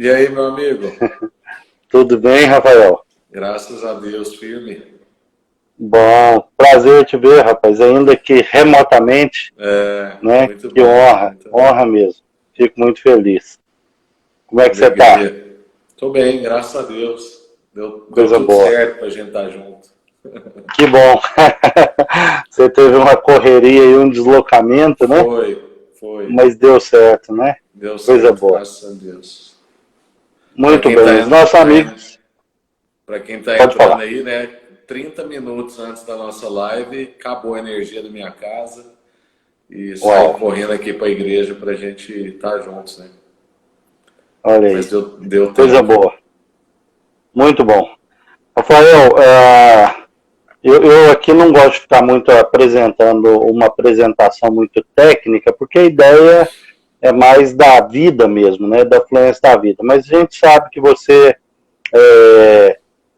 E aí, meu amigo? Tudo bem, Rafael? Graças a Deus, firme. Bom, prazer te ver, rapaz, ainda que remotamente, É, né? muito Que bom, honra, muito bom. honra mesmo. Fico muito feliz. Como é que você tá? Alegria. Tô bem, graças a Deus. Deu Coisa tudo boa. certo pra gente estar junto. Que bom. Você teve uma correria e um deslocamento, né? Foi. Mas deu certo, né? Deu Coisa certo, boa. graças a Deus. Para Muito quem bem. Os nossos amigos. para quem tá Pode entrando falar. aí, né? 30 minutos antes da nossa live, acabou a energia da minha casa e saí Uau, correndo aqui para a igreja para a gente estar juntos, né? olha Mas aí. deu Coisa tempo. boa. Muito bom. Rafael, eu aqui não gosto de ficar muito apresentando uma apresentação muito técnica, porque a ideia é mais da vida mesmo, né? Da fluência da vida. Mas a gente sabe que você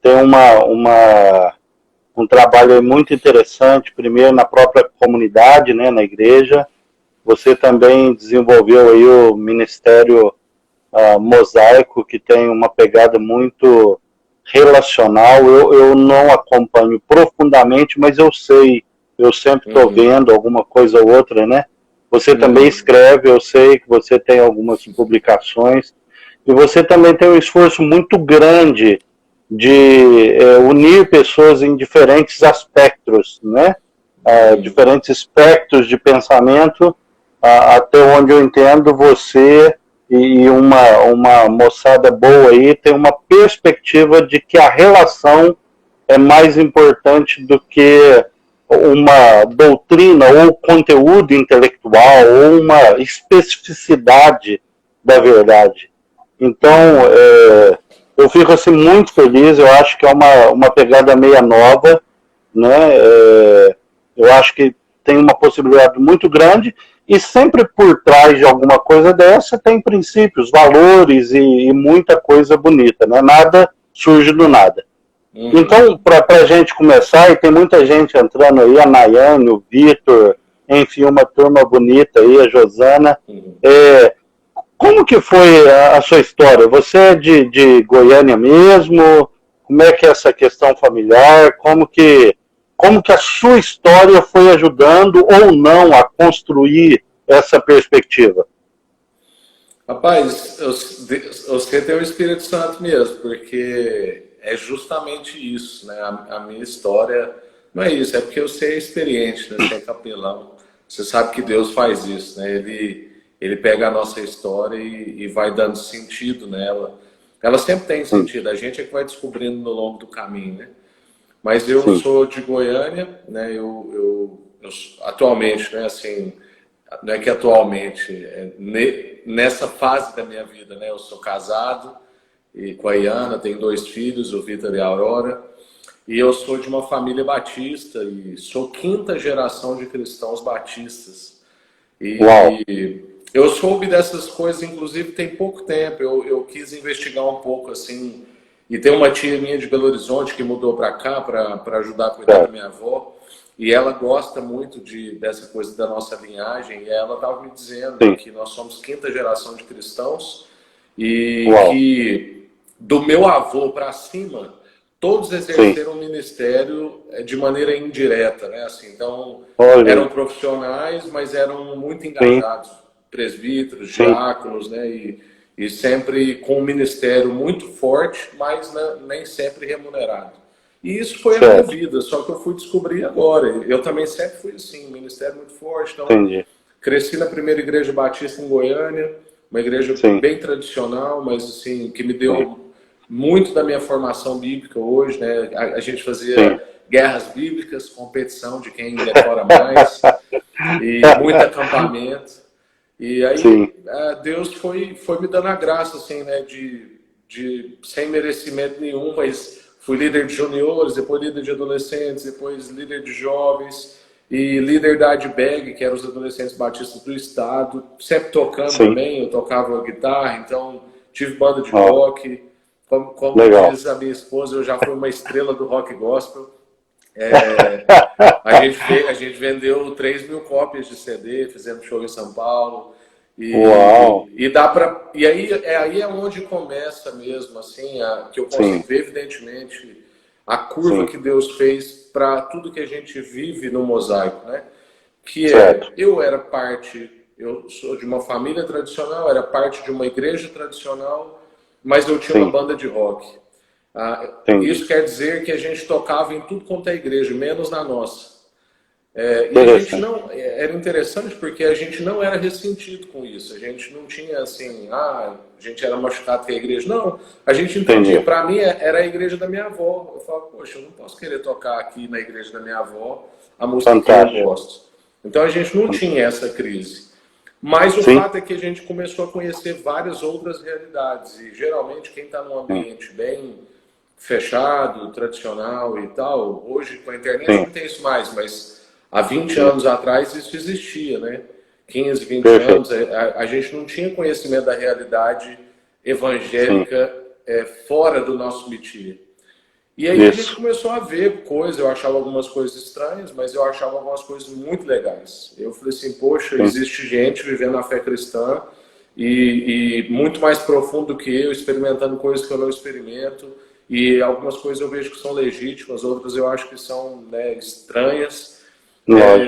tem um trabalho muito interessante, primeiro na própria comunidade, né? Na igreja. Você também desenvolveu aí o Ministério Mosaico, que tem uma pegada muito relacional. Eu não acompanho profundamente, mas eu sei, eu sempre estou Uhum, vendo alguma coisa ou outra, né? Você também uhum. escreve, eu sei que você tem algumas publicações, e você também tem um esforço muito grande de unir pessoas em diferentes aspectos, né? Diferentes espectros de pensamento, até onde eu entendo, você e uma moçada boa aí tem uma perspectiva de que a relação é mais importante do que uma doutrina ou conteúdo intelectual ou uma especificidade da verdade. Então, eu fico assim muito feliz, eu acho que é uma pegada meia nova, né? Eu acho que tem uma possibilidade muito grande e sempre por trás de alguma coisa dessa tem princípios, valores e muita coisa bonita, né? Nada surge do nada. Uhum. Então, para a gente começar, e tem muita gente entrando aí, a Nayane, o Vitor, enfim, uma turma bonita aí, a Josana. Uhum. Como que foi a sua história? Você é de Goiânia mesmo? Como é que é essa questão familiar? Como que a sua história foi ajudando ou não a construir essa perspectiva? Rapaz, você tem o Espírito Santo mesmo, porque é justamente isso, né? A minha história não é isso, é porque você é experiente, né? Você é capelão, você sabe que Deus faz isso, né? Ele pega a nossa história e vai dando sentido nela. Ela sempre tem Sim, sentido, a gente é que vai descobrindo no longo do caminho, né? Mas eu sim, sou de Goiânia, né? Eu atualmente, né? Assim, não é que atualmente, nessa fase da minha vida, né? Eu sou casado e com a Iana, tenho 2 filhos, o Vitor e a Aurora, e eu sou de uma família batista e sou quinta geração de cristãos batistas. uau, E eu soube dessas coisas, inclusive, tem pouco tempo. Eu quis investigar um pouco, assim. E tem uma tia minha de Belo Horizonte que mudou para cá para ajudar a cuidar da certo, minha avó. E ela gosta muito dessa coisa da nossa linhagem. E ela estava me dizendo sim, que nós somos quinta geração de cristãos e uau, que do meu avô para cima, todos sim, exerceram o ministério de maneira indireta, né? Assim, então, olha eram aí, profissionais, mas eram muito sim, engajados, presbíteros, sim, diáconos, né? E sempre com um ministério muito forte, mas né, nem sempre remunerado. E isso foi a minha certo, vida, só que eu fui descobrir agora. Eu também sempre fui assim, um ministério muito forte. Então, entendi, cresci na primeira igreja batista em Goiânia, uma igreja sim, bem tradicional, mas assim, que me sim, deu muito da minha formação bíblica hoje, né? A gente sim. fazia guerras bíblicas, competição de quem decora mais, e muito acampamento. E Sim, aí Deus foi me dando a graça, assim, né? Sem merecimento nenhum, mas fui líder de juniores, depois líder de adolescentes, depois líder de jovens e líder da ADBEG, que eram os adolescentes batistas do estado, sempre tocando sim, também, eu tocava guitarra, então tive banda de ó, rock, como legal. diz a minha esposa, eu já fui uma estrela do rock gospel. A gente vendeu 3.000 cópias de CD, fizemos show em São Paulo. Uau! E dá para aí é onde começa mesmo assim que eu consigo ver evidentemente a curva que Deus fez para tudo que a gente vive no mosaico, né? Que eu sou de uma família tradicional, era parte de uma igreja tradicional, mas eu tinha uma banda de rock. Isso quer dizer que a gente tocava em tudo quanto é igreja, menos na nossa. E a gente não era interessante porque a gente não era ressentido com isso. A gente não tinha assim, a gente era machucado com a igreja. Não, a gente entendia. Para mim era a igreja da minha avó. Eu falava, poxa, eu não posso querer tocar aqui na igreja da minha avó a música que eu gosto. Então a gente não tinha essa crise. Mas o fato é que a gente começou a conhecer várias outras realidades. E geralmente quem está num ambiente bem fechado, tradicional e tal, hoje com a internet não tem isso mais, mas há 20 anos atrás isso existia, né? 15, 20 anos, a gente não tinha conhecimento da realidade evangélica fora do nosso métier. E aí a gente começou a ver coisas, eu achava algumas coisas estranhas, mas eu achava algumas coisas muito legais. Eu falei assim, poxa, existe gente vivendo a fé cristã e muito mais profundo do que eu, experimentando coisas que eu não experimento. E algumas coisas eu vejo que são legítimas, outras eu acho que são, né, estranhas.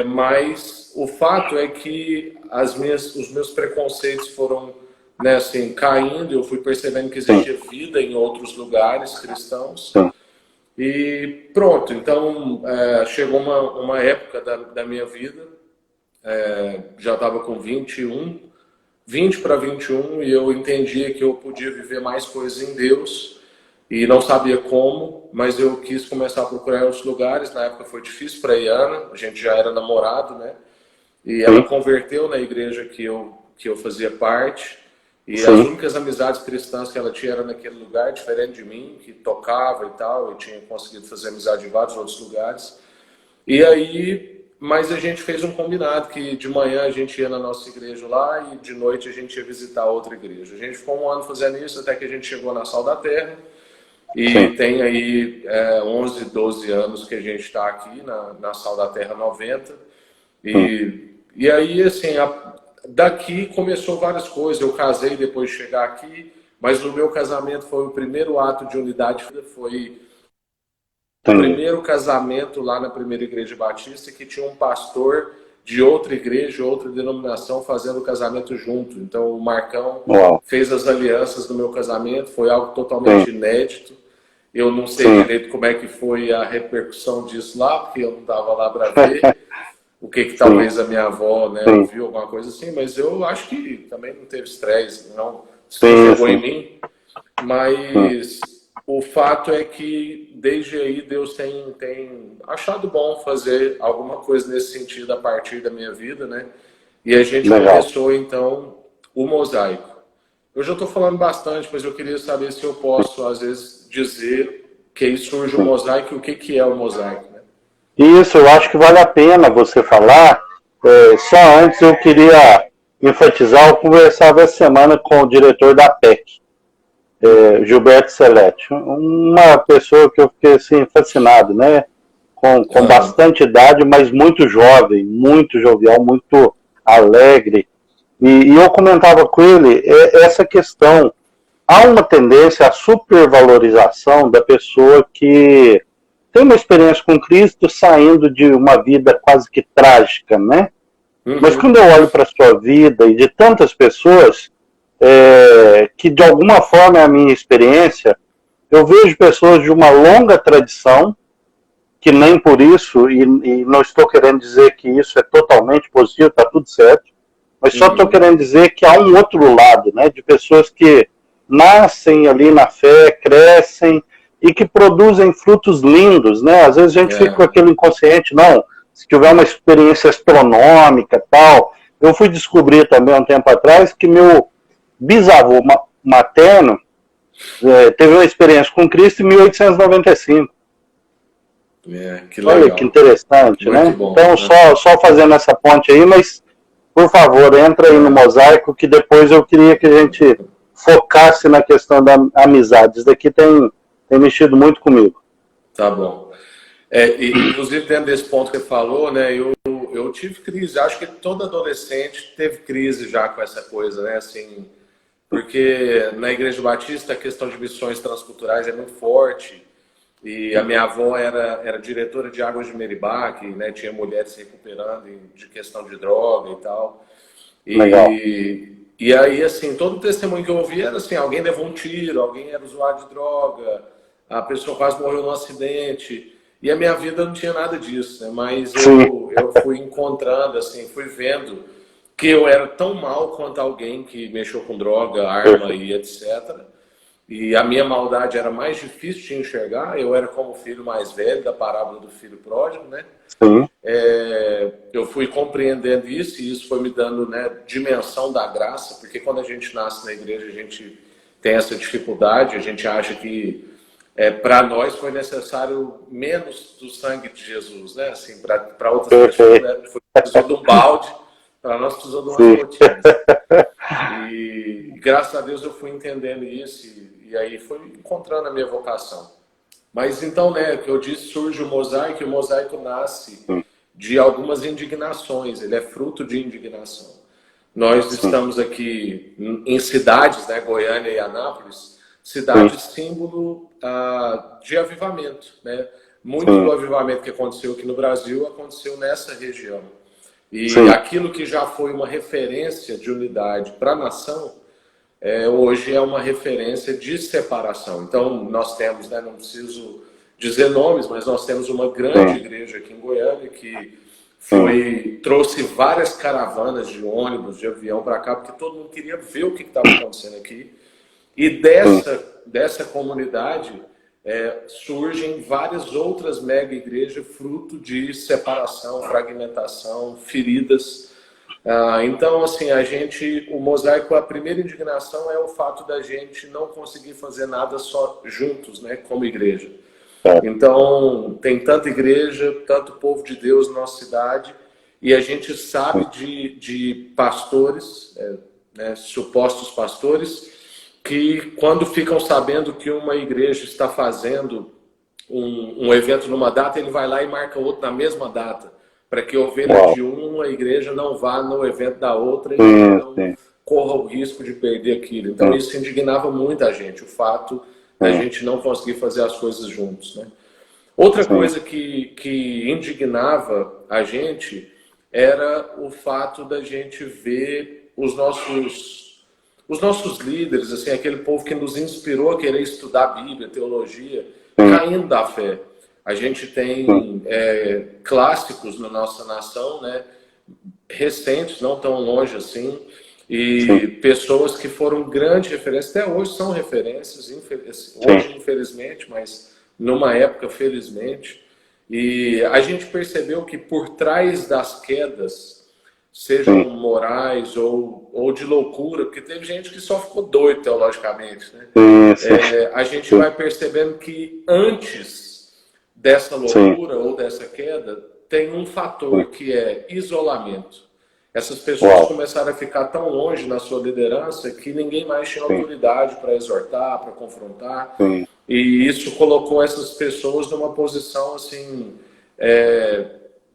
Mas o fato é que os meus preconceitos foram, né, assim, caindo. Eu fui percebendo que existia vida em outros lugares cristãos. E pronto, então chegou uma época da minha vida, já estava com 20 para 21, e eu entendia que eu podia viver mais coisas em Deus. E não sabia como, mas eu quis começar a procurar outros lugares. Na época foi difícil para a Iana, a gente já era namorado, né? E ela converteu na igreja que eu fazia parte. E as únicas amizades cristãs que ela tinha era naquele lugar, diferente de mim, que tocava e tal. Eu tinha conseguido fazer amizade em vários outros lugares. E aí, mas a gente fez um combinado que de manhã a gente ia na nossa igreja lá e de noite a gente ia visitar outra igreja. A gente ficou um ano fazendo isso até que a gente chegou na Sal da Terra. E tem aí 11, 12 anos que a gente está aqui na Sal da Terra 90. E aí, assim, daqui começou várias coisas. Eu casei depois de chegar aqui, mas no meu casamento foi o primeiro ato de unidade. Foi o primeiro casamento lá na primeira igreja batista que tinha um pastor de outra igreja, outra denominação, fazendo o casamento junto. Então o Marcão fez as alianças no meu casamento, foi algo totalmente inédito. Eu não sei direito como é que foi a repercussão disso lá, porque eu não estava lá para ver o que talvez a minha avó, né, ouviu, alguma coisa assim, mas eu acho que também não teve estresse, não chegou em mim. Mas o fato é que desde aí Deus tem achado bom fazer alguma coisa nesse sentido a partir da minha vida, né? E a gente começou então o mosaico. Eu já estou falando bastante, mas eu queria saber se eu posso, às vezes, dizer que aí surge o mosaico e o que é o mosaico, né? Isso, eu acho que vale a pena você falar. Só antes eu queria enfatizar, eu conversava essa semana com o diretor da PEC, Gilberto Celeste, uma pessoa que eu fiquei assim, fascinado, né? Com bastante idade, mas muito jovem, muito jovial, muito alegre. E eu comentava com ele essa questão. Há uma tendência à supervalorização da pessoa que tem uma experiência com Cristo saindo de uma vida quase que trágica, né? Mas quando eu olho para a sua vida e de tantas pessoas, que de alguma forma é a minha experiência, eu vejo pessoas de uma longa tradição, que nem por isso, e não estou querendo dizer que isso é totalmente positivo, está tudo certo, mas só estou querendo dizer que há um outro lado, né, de pessoas que nascem ali na fé, crescem e que produzem frutos lindos, né? Às vezes a gente fica com aquele inconsciente, não, se tiver uma experiência astronômica tal. Eu fui descobrir também um tempo atrás que meu bisavô materno teve uma experiência com Cristo em 1895. Que legal. Olha que interessante, muito, né? Bom, então, só fazendo essa ponte aí, mas por favor, entra aí no mosaico, que depois eu queria que a gente focasse na questão da amizade. Isso daqui tem mexido muito comigo. Tá bom. Inclusive, dentro desse ponto que você falou, né, eu tive crise. Acho que todo adolescente teve crise já com essa coisa, né? Assim, porque na Igreja Batista a questão de missões transculturais é muito forte. E a minha avó era diretora de Águas de Meribá, que, né, tinha mulheres se recuperando de questão de droga e tal. Legal. E aí, assim, todo o testemunho que eu ouvi era assim, alguém levou um tiro, alguém era usuário de droga, a pessoa quase morreu num acidente. E a minha vida não tinha nada disso, né? Mas eu fui encontrando, assim, fui vendo que eu era tão mal quanto alguém que mexeu com droga, arma e etc. E a minha maldade era mais difícil de enxergar. Eu era como o filho mais velho da parábola do filho pródigo, né? Eu fui compreendendo isso e isso foi me dando, né, dimensão da graça, porque quando a gente nasce na igreja a gente tem essa dificuldade, a gente acha que para nós foi necessário menos do sangue de Jesus, né? Assim, para outras pessoas, né, precisou de um balde, para nós precisou de umas gotinhas. E graças a Deus eu fui entendendo isso e aí foi encontrando a minha vocação. Mas então, né, que eu disse, surge o mosaico nasce de algumas indignações, ele é fruto de indignação. Nós estamos aqui em cidades, né, Goiânia e Anápolis, cidades símbolo de avivamento, né? Muito do avivamento que aconteceu aqui no Brasil aconteceu nessa região. E aquilo que já foi uma referência de unidade para a nação, hoje é uma referência de separação. Então, nós temos, né, não preciso dizer nomes, mas nós temos uma grande igreja aqui em Goiânia que trouxe várias caravanas de ônibus, de avião para cá, porque todo mundo queria ver o que estava acontecendo aqui. E dessa comunidade surgem várias outras mega igrejas, fruto de separação, fragmentação, feridas. Então, assim, o mosaico, a primeira indignação é o fato da gente não conseguir fazer nada só juntos, né, como igreja. Então, tem tanta igreja, tanto povo de Deus na nossa cidade, e a gente sabe de pastores, né, supostos pastores, que quando ficam sabendo que uma igreja está fazendo um evento numa data, ele vai lá e marca outro na mesma data, para que a ovelha de uma igreja não vá no evento da outra e não corra o risco de perder aquilo. Então isso indignava muito a gente, o fato da gente não conseguir fazer as coisas juntos, né? Outra coisa que indignava a gente era o fato da gente ver os nossos líderes, assim, aquele povo que nos inspirou a querer estudar Bíblia, teologia, caindo da fé. A gente tem clássicos na nossa nação, né, recentes, não tão longe assim, e pessoas que foram grandes referências, até hoje são referências, hoje infelizmente, mas numa época felizmente. E a gente percebeu que por trás das quedas, sejam morais ou de loucura, porque teve gente que só ficou doido teologicamente, né? A gente vai percebendo que antes dessa loucura ou dessa queda, tem um fator que é isolamento. Essas pessoas começaram a ficar tão longe na sua liderança que ninguém mais tinha autoridade para exortar, para confrontar. E isso colocou essas pessoas numa posição assim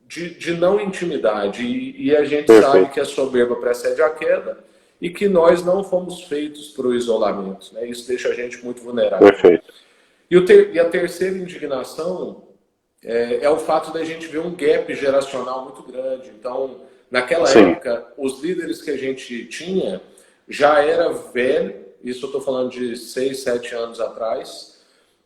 de não intimidade. E a gente sabe que a soberba precede a queda e que nós não fomos feitos para o isolamento, né? Isso deixa a gente muito vulnerável. E a terceira indignação é o fato da gente ver um gap geracional muito grande. Então, naquela época, os líderes que a gente tinha já era velho, isso eu estou falando de 6, 7 anos atrás,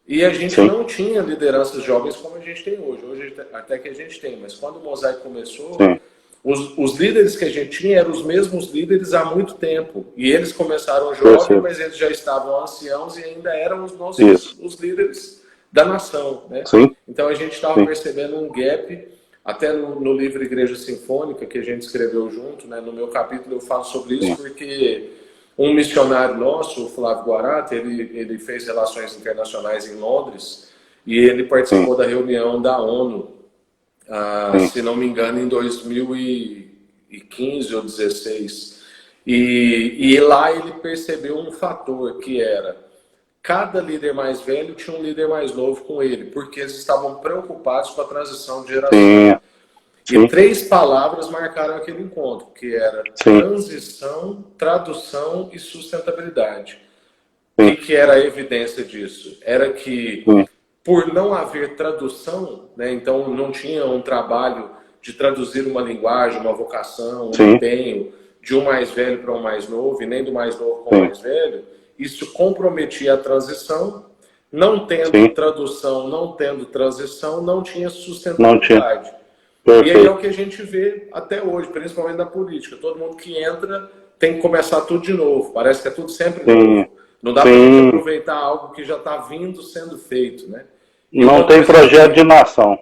e a gente não tinha lideranças jovens como a gente tem hoje. Hoje até que a gente tem, mas quando o Mosaico começou, os líderes que a gente tinha eram os mesmos líderes há muito tempo. E eles começaram jovens, mas eles já estavam anciãos e ainda eram os líderes da nação, né? Então a gente estava percebendo um gap. Até no livro Igreja Sinfônica, que a gente escreveu junto, né, no meu capítulo eu falo sobre isso, porque um missionário nosso, o Flávio Guarata, ele fez relações internacionais em Londres, e ele participou da reunião da ONU, se não me engano, em 2015 ou 2016. E lá ele percebeu um fator que era: cada líder mais velho tinha um líder mais novo com ele, porque eles estavam preocupados com a transição de geração. E 3 palavras marcaram aquele encontro, que era transição, tradução e sustentabilidade. O que era a evidência disso? Era que, por não haver tradução, né, então não tinha um trabalho de traduzir uma linguagem, uma vocação, um empenho de um mais velho para um mais novo, e nem do mais novo para o mais velho, isso comprometia a transição. Não tendo tradução, não tendo transição, não tinha sustentabilidade. E aí é o que a gente vê até hoje, principalmente na política. Todo mundo que entra tem que começar tudo de novo. Parece que é tudo sempre novo. Não dá para a gente aproveitar algo que já está sendo feito, né? E não tem projeto de nação.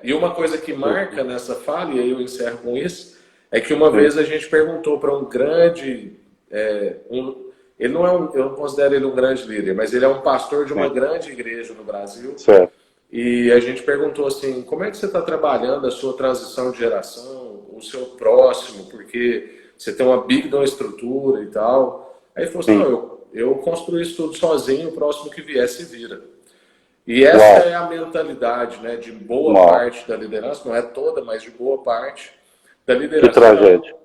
E uma coisa que marca nessa fala, e aí eu encerro com isso, é que uma vez a gente perguntou para um grande... ele não é eu não considero ele um grande líder, mas ele é um pastor de uma grande igreja no Brasil. Certo. E a gente perguntou assim, como é que você está trabalhando a sua transição de geração, o seu próximo, porque você tem uma big de uma estrutura e tal. Aí ele falou assim, não, eu construí isso tudo sozinho, o próximo que vier se vira. E essa é a mentalidade, né, de boa parte da liderança, não é toda, mas de boa parte da liderança. Que tragédia.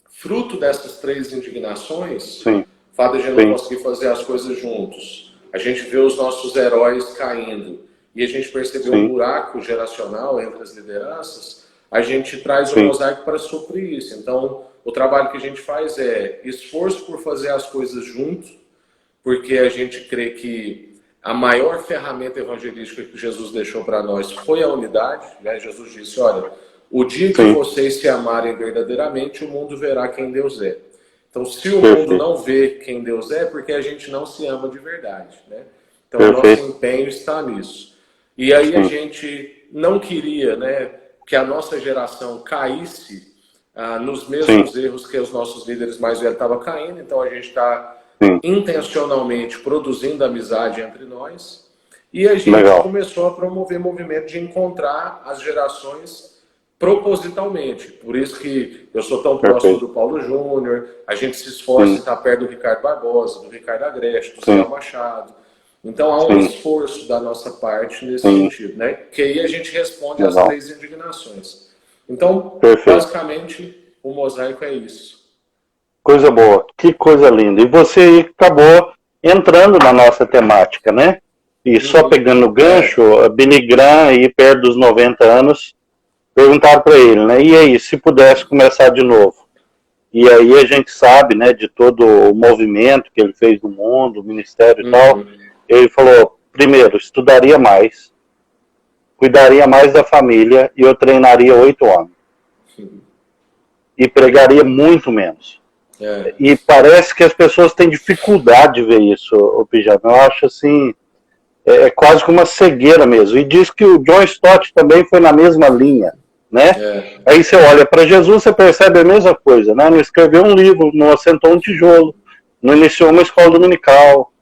Fruto dessas 3 indignações, o fato de a gente não conseguir fazer as coisas juntos, a gente vê os nossos heróis caindo, e a gente percebeu um buraco geracional entre as lideranças, a gente traz o mosaico para suprir isso. Então, o trabalho que a gente faz é esforço por fazer as coisas juntos, porque a gente crê que a maior ferramenta evangelística que Jesus deixou para nós foi a unidade. Né? Jesus disse, olha, o dia que vocês se amarem verdadeiramente, o mundo verá quem Deus é. Então, se o mundo não vê quem Deus é porque a gente não se ama de verdade. Né? Então, o nosso empenho está nisso. E aí a gente não queria, né, que a nossa geração caísse nos mesmos erros que os nossos líderes mais velhos estavam caindo. Então a gente está intencionalmente produzindo amizade entre nós. E a gente começou a promover movimento de encontrar as gerações propositalmente. Por isso que eu sou tão próximo do Paulo Júnior, a gente se esforça em estar perto do Ricardo Barbosa, do Ricardo Agreste, do Céu Machado. Então há um esforço da nossa parte nesse sentido, né? Que aí a gente responde às 3 indignações. Então, basicamente, o mosaico é isso. Coisa boa, que coisa linda. E você acabou entrando na nossa temática, né? E só pegando o gancho, a Billy Graham, aí perto dos 90 anos, perguntaram para ele, né? E aí, se pudesse começar de novo? E aí a gente sabe, né, de todo o movimento que ele fez no mundo, o ministério e tal. Ele falou, primeiro, estudaria mais, cuidaria mais da família e eu treinaria 8 homens. E pregaria muito menos. E parece que as pessoas têm dificuldade de ver isso, o Pijama. Eu acho assim, é quase que uma cegueira mesmo. E diz que o John Stott também foi na mesma linha, né? Aí você olha para Jesus, você percebe a mesma coisa, né? Não escreveu um livro, não assentou um tijolo, não iniciou uma escola dominical,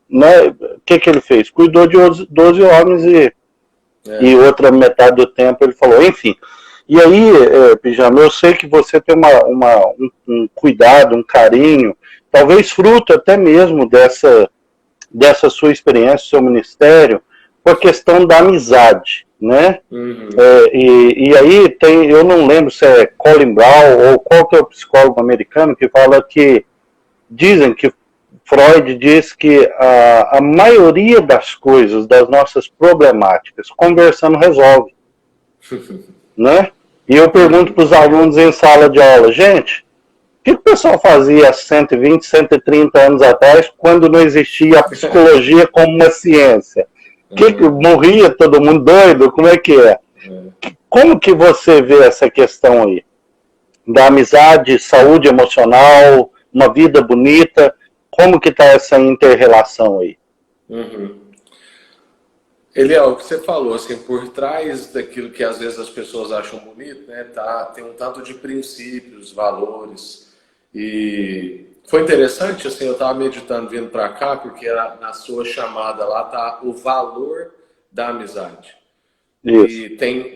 né? O que ele fez? Cuidou de 12 homens e outra metade do tempo ele falou, enfim. E aí, Pijama, eu sei que você tem um cuidado, um carinho, talvez fruto até mesmo dessa sua experiência, seu ministério, com a questão da amizade, né? E aí eu não lembro se é Colin Brown ou qual que é o psicólogo americano que fala que dizem que Freud diz que a maioria das coisas, das nossas problemáticas, conversando resolve. Né? E eu pergunto para os alunos em sala de aula, gente, o que o pessoal fazia há 120, 130 anos atrás, quando não existia a psicologia como uma ciência? Que morria todo mundo doido? Como é que é? Como que você vê essa questão aí? Da amizade, saúde emocional, uma vida bonita, como que está essa inter-relação aí? Eliel, o que você falou, assim, por trás daquilo que às vezes as pessoas acham bonito, né, tem um tanto de princípios, valores. E foi interessante, assim, eu estava meditando vindo para cá, porque na sua chamada lá está o valor da amizade. Isso. E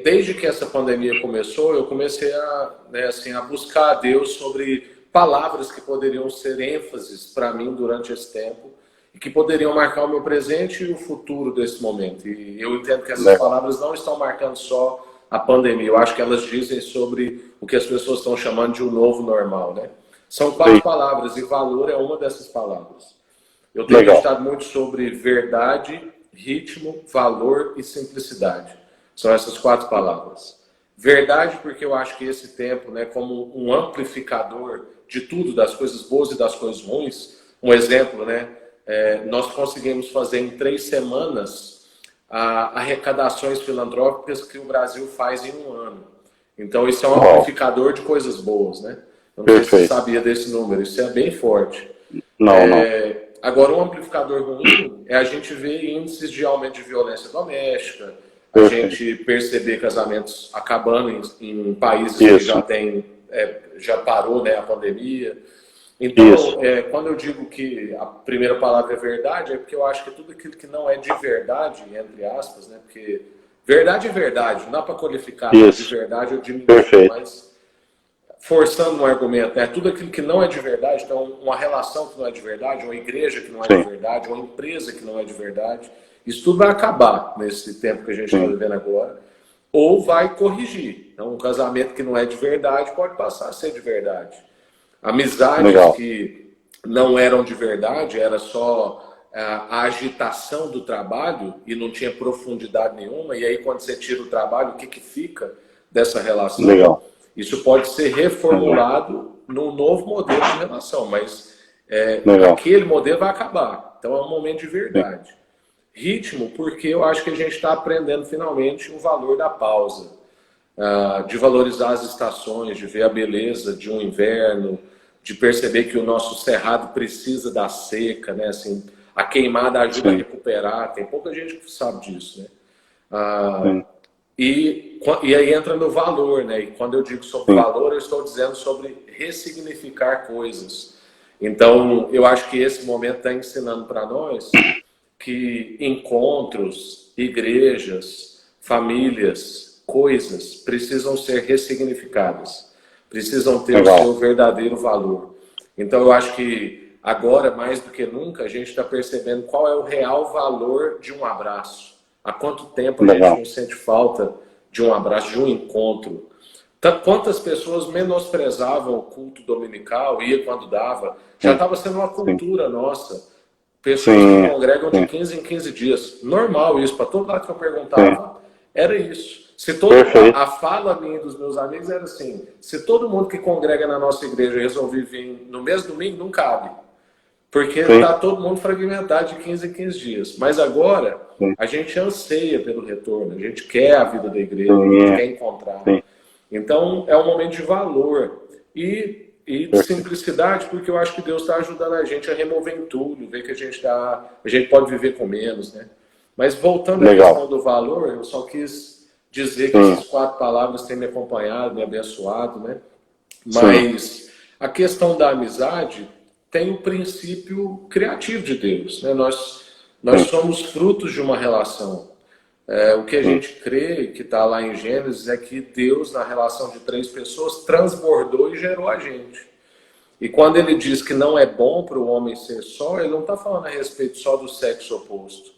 desde que essa pandemia começou, eu comecei a buscar a Deus sobre palavras que poderiam ser ênfases para mim durante esse tempo e que poderiam marcar o meu presente e o futuro desse momento. E eu entendo que essas palavras não estão marcando só a pandemia. Eu acho que elas dizem sobre o que as pessoas estão chamando de o novo normal, né? São 4 palavras e valor é uma dessas palavras. Eu tenho meditado muito sobre verdade, ritmo, valor e simplicidade. São essas 4 palavras. Verdade, porque eu acho que esse tempo, né, como um amplificador de tudo, das coisas boas e das coisas ruins. Um exemplo, né? Nós conseguimos fazer em 3 semanas arrecadações filantrópicas que o Brasil faz em um ano. Então, isso é um amplificador de coisas boas, né? Eu não sei se você sabia desse número, isso é bem forte. Não. Agora, um amplificador ruim é a gente ver índices de aumento de violência doméstica, a gente perceber casamentos acabando em países que já parou, né, a pandemia. Então, quando eu digo que a primeira palavra é verdade, é porque eu acho que tudo aquilo que não é de verdade, entre aspas, né, porque verdade é verdade, não dá para qualificar de verdade ou de mentira, mas forçando um argumento, né, tudo aquilo que não é de verdade, então uma relação que não é de verdade, uma igreja que não é de verdade, uma empresa que não é de verdade, isso tudo vai acabar nesse tempo que a gente está vivendo agora, ou vai corrigir. Então, um casamento que não é de verdade pode passar a ser de verdade. Amizades que não eram de verdade, era só a agitação do trabalho e não tinha profundidade nenhuma, e aí quando você tira o trabalho, o que fica dessa relação? Isso pode ser reformulado num novo modelo de relação, mas aquele modelo vai acabar. Então é um momento de verdade. Ritmo, porque eu acho que a gente está aprendendo finalmente o valor da pausa, de valorizar as estações, de ver a beleza de um inverno, de perceber que o nosso cerrado precisa da seca, né? Assim, a queimada ajuda a recuperar, tem pouca gente que sabe disso, né? E aí entra no valor, né? E quando eu digo sobre valor, eu estou dizendo sobre ressignificar coisas. Então, eu acho que esse momento está ensinando para nós que encontros, igrejas, famílias, coisas precisam ser ressignificadas, precisam ter o seu verdadeiro valor. Então, eu acho que agora, mais do que nunca, a gente está percebendo qual é o real valor de um abraço. Há quanto tempo a gente não sente falta de um abraço, de um encontro? Quantas pessoas menosprezavam o culto dominical, ia quando dava? Já estava sendo uma cultura nossa. Pessoas que congregam de 15 em 15 dias. Normal isso, para todo lado que eu perguntava, era isso. A fala minha dos meus amigos era assim, se todo mundo que congrega na nossa igreja resolver vir no mesmo domingo, não cabe. Porque está todo mundo fragmentado de 15 em 15 dias. Mas agora, a gente anseia pelo retorno, a gente quer a vida da igreja, a gente quer encontrar. Então, é um momento de valor e de simplicidade, porque eu acho que Deus está ajudando a gente a remover entulho, ver que a gente pode viver com menos, né? Mas voltando à questão do valor, eu só quis dizer que essas 4 palavras têm me acompanhado, me abençoado, né? Mas a questão da amizade tem o princípio criativo de Deus, né? Nós somos frutos de uma relação. O que a gente crê, que está lá em Gênesis, é que Deus, na relação de 3 pessoas, transbordou e gerou a gente. E quando ele diz que não é bom para o homem ser só, ele não está falando a respeito só do sexo oposto.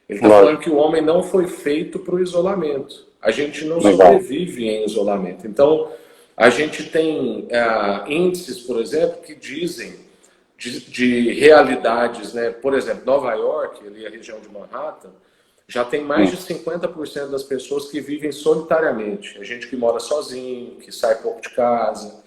Ele está falando que o homem não foi feito para o isolamento. A gente não sobrevive em isolamento. Então, a gente tem índices, por exemplo, que dizem de realidades, né? Por exemplo, Nova York, ali a região de Manhattan, já tem mais de 50% das pessoas que vivem solitariamente. A gente que mora sozinho, que sai pouco de casa.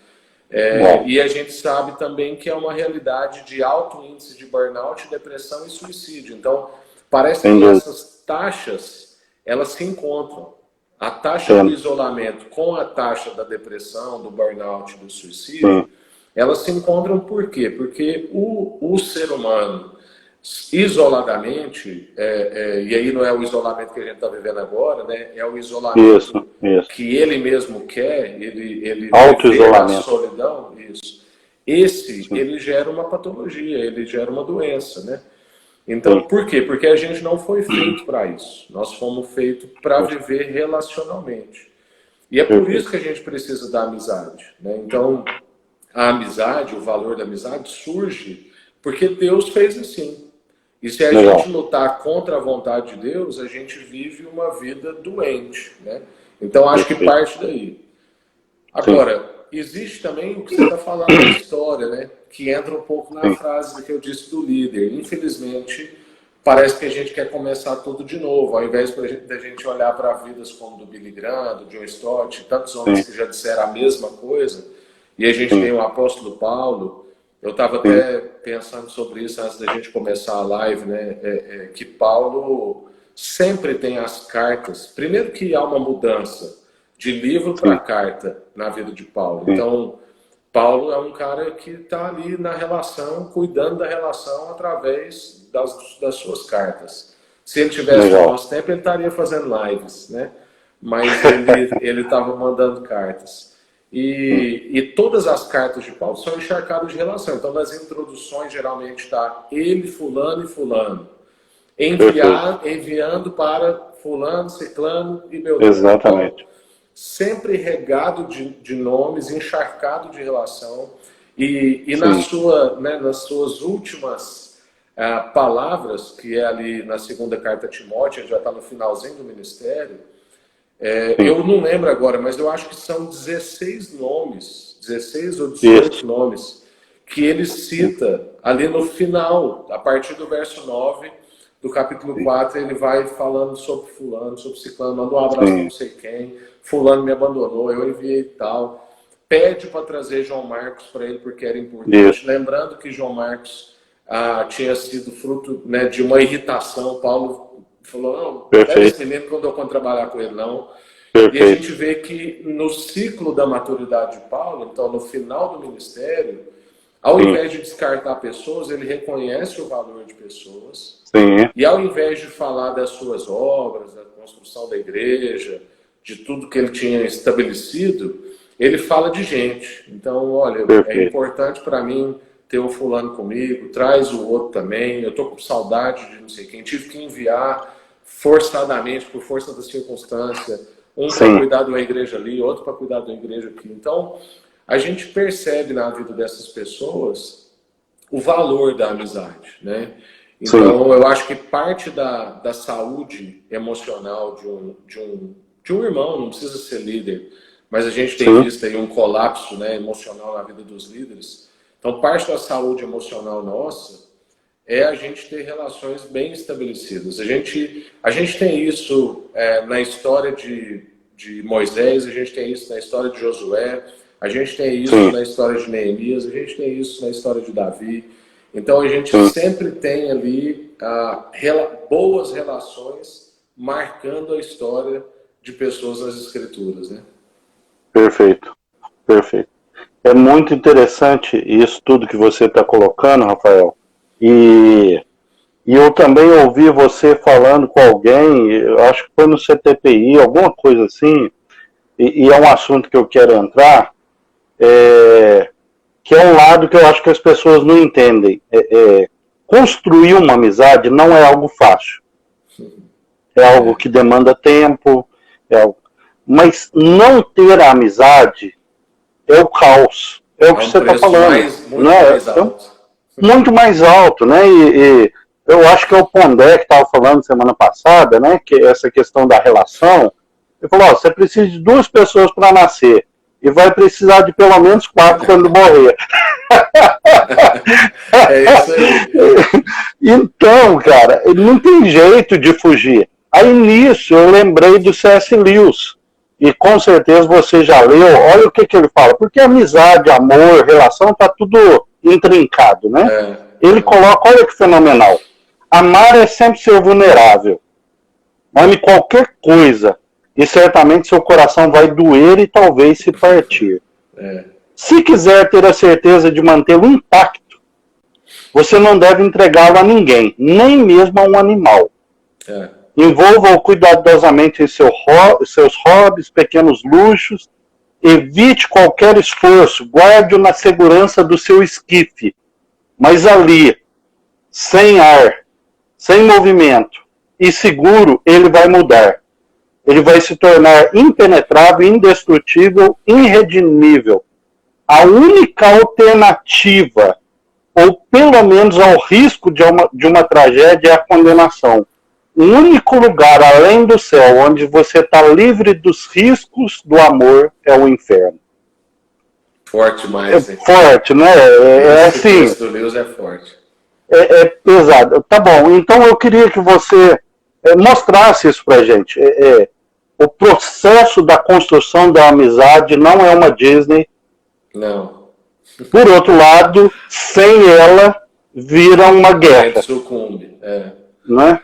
E a gente sabe também que é uma realidade de alto índice de burnout, depressão e suicídio. Então, parece que essas taxas, elas se encontram. A taxa do isolamento com a taxa da depressão, do burnout, do suicídio, elas se encontram por quê? Porque o ser humano, isoladamente, e aí não é o isolamento que a gente está vivendo agora, né? É o isolamento que ele mesmo quer, ele auto-isolamento. A solidão, ele gera uma patologia, ele gera uma doença, né? Então, por quê? Porque a gente não foi feito para isso. Nós fomos feitos para viver relacionalmente. E é por isso que a gente precisa da amizade, né? Então, a amizade, o valor da amizade surge porque Deus fez assim. E se a gente lutar contra a vontade de Deus, a gente vive uma vida doente, né? Então, acho que parte daí. Agora, existe também o que você está falando da história, né? Que entra um pouco na frase que eu disse do líder. Infelizmente, parece que a gente quer começar tudo de novo, ao invés da gente olhar para vidas como do Billy Graham, do John Stott, tantos homens que já disseram a mesma coisa, e a gente tem o apóstolo Paulo. Eu estava até pensando sobre isso antes da gente começar a live, né? Que Paulo sempre tem as cartas. Primeiro que há uma mudança de livro para carta na vida de Paulo. Então, Paulo é um cara que está ali na relação, cuidando da relação através das suas cartas. Se ele tivesse o nosso tempo, ele estaria fazendo lives, né? Mas ele estava mandando cartas. E todas as cartas de Paulo são encharcadas de relação. Então, nas introduções, geralmente está ele, fulano e fulano. Enviando para fulano, ciclano e Beltrano. Exatamente. Então, sempre regado de nomes, encharcado de relação. E nas suas últimas palavras, que é ali na segunda carta a Timóteo, ele já está no finalzinho do ministério, eu não lembro agora, mas eu acho que são 16 nomes, 16 ou 18 nomes, que ele cita ali no final, a partir do verso 9 do capítulo 4, ele vai falando sobre fulano, sobre ciclano, manda um abraço para não sei quem, fulano me abandonou, eu enviei tal, pede para trazer João Marcos para ele porque era importante, lembrando que João Marcos tinha sido fruto, né, de uma irritação. Paulo falou, não, pega esse menino quando eu trabalhar com ele, não. E a gente vê que no ciclo da maturidade de Paulo, então no final do ministério, ao invés de descartar pessoas, ele reconhece o valor de pessoas. E ao invés de falar das suas obras, da construção da igreja, de tudo que ele tinha estabelecido, ele fala de gente. Então, olha, é importante para mim ter o fulano comigo, traz o outro também, eu estou com saudade de não sei quem, tive que enviar forçadamente, por força da circunstância, um para cuidar de uma igreja ali, outro para cuidar de uma igreja aqui. Então, a gente percebe na vida dessas pessoas o valor da amizade, né? Então, eu acho que parte da saúde emocional de um irmão, não precisa ser líder, mas a gente tem visto aí um colapso, né, emocional na vida dos líderes. Então, parte da saúde emocional nossa é a gente ter relações bem estabelecidas. A gente tem isso na história de Moisés, a gente tem isso na história de Josué, a gente tem isso na história de Neemias, a gente tem isso na história de Davi. Então, a gente sempre tem ali boas relações marcando a história de pessoas nas Escrituras, né? Perfeito, perfeito. É muito interessante isso tudo que você está colocando, Rafael. E eu também ouvi você falando com alguém, eu acho que foi no CTPI, alguma coisa assim, e é um assunto que eu quero entrar, que é um lado que eu acho que as pessoas não entendem. Construir uma amizade não é algo fácil. É algo que demanda tempo, mas não ter a amizade é o caos. É o que você está falando. Muito mais alto, né? E eu acho que é o Pondé que estava falando semana passada, né? Que essa questão da relação. Ele falou, você precisa de 2 pessoas para nascer. E vai precisar de pelo menos 4 quando morrer. É isso aí. Então, cara, não tem jeito de fugir. Aí nisso eu lembrei do C.S. Lewis. E com certeza você já leu. Olha o que ele fala. Porque amizade, amor, relação, está tudo intrincado, né? Ele coloca, olha que fenomenal. Amar é sempre ser vulnerável. Ame qualquer coisa. E certamente seu coração vai doer e talvez se partir. Se quiser ter a certeza de mantê-lo intacto, você não deve entregá-lo a ninguém, nem mesmo a um animal. Envolva-o cuidadosamente em seus hobbies, pequenos luxos, evite qualquer esforço, guarde-o na segurança do seu esquife, mas ali, sem ar, sem movimento e seguro, ele vai mudar. Ele vai se tornar impenetrável, indestrutível, irredimível. A única alternativa, ou pelo menos ao risco de uma tragédia, é a condenação. o único lugar além do céu onde você está livre dos riscos do amor é o inferno. Forte mais, hein? Forte, né? Esse Assim. texto do Deus é forte. É pesado. Tá bom, então eu queria que você mostrasse isso pra gente. O processo da construção da amizade não é uma Disney. Não. Por outro lado, sem ela, vira uma guerra. A gente sucumbe. Né?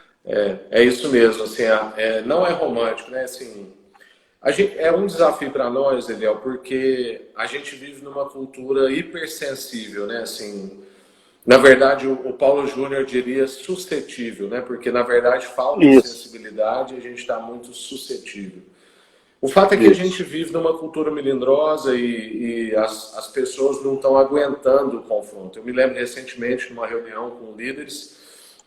É isso mesmo. Assim, não é romântico, né? Assim, é um desafio para nós, Eliel, porque a gente vive numa cultura hipersensível, né? Assim, na verdade, o Paulo Júnior diria suscetível, né? Porque, na verdade, falta de sensibilidade e a gente está muito suscetível. O fato é que a gente vive numa cultura melindrosa e as pessoas não estão aguentando o confronto. Eu me lembro recentemente de uma reunião com líderes